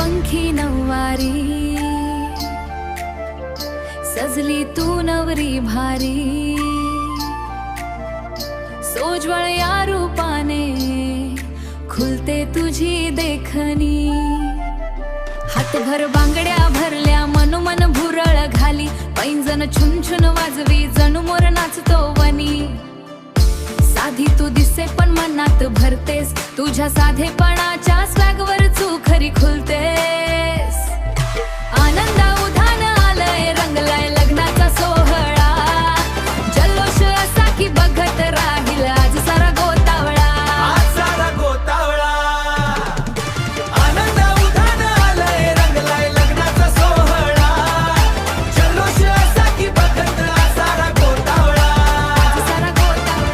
पंखी नववारी सजली तू नवरी भारी, सोज्वळ या रूपाने खुलते तुझी देखणी। हातभर बांगड्या भरल्या मनोमन भुरळ घाली, पैंजण छुन वाजवी जणू मोर नाचतो वनी। साधी तू दिसे पण मनात भरतेस, तुझ्या साधेपणाच्या स्वॅगवर तू खरी खुलतेस। आनंदा उधान आलंय रंगलाय लग्नाचा सोहळा, जल्लोष असा की बघत राहील आज सारा गोतावळा, आज सारा गोतावळा। आनंदा उधान आलंय रंगलाय लग्नाचा सोहळा, जल्लोष असा की बघत आज सारा गोतावळा, आज सारा गोतावळा।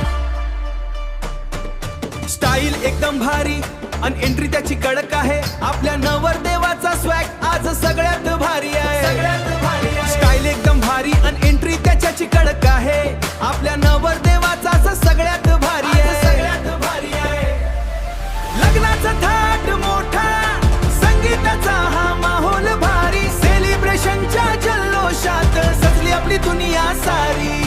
स्टाईल एकदम भारी अन एंट्री त्याची कडक आहे, आपल्या नवरदेवाचा स्वॅग आज सगळ्यात भारी आहे, सगळ्यात भारी आहे। स्टाईल एकदम भारी अन एंट्री त्याची कडक आहे, आपल्या नवरदेवाचा सगळ्यात भारी आहे, सगळ्यात भारी आहे। लग्नाचा थाट मोठा, संगीताचा हा माहोल भारी, सेलिब्रेशनच्या जल्लोषात सजली आपली दुनिया सारी।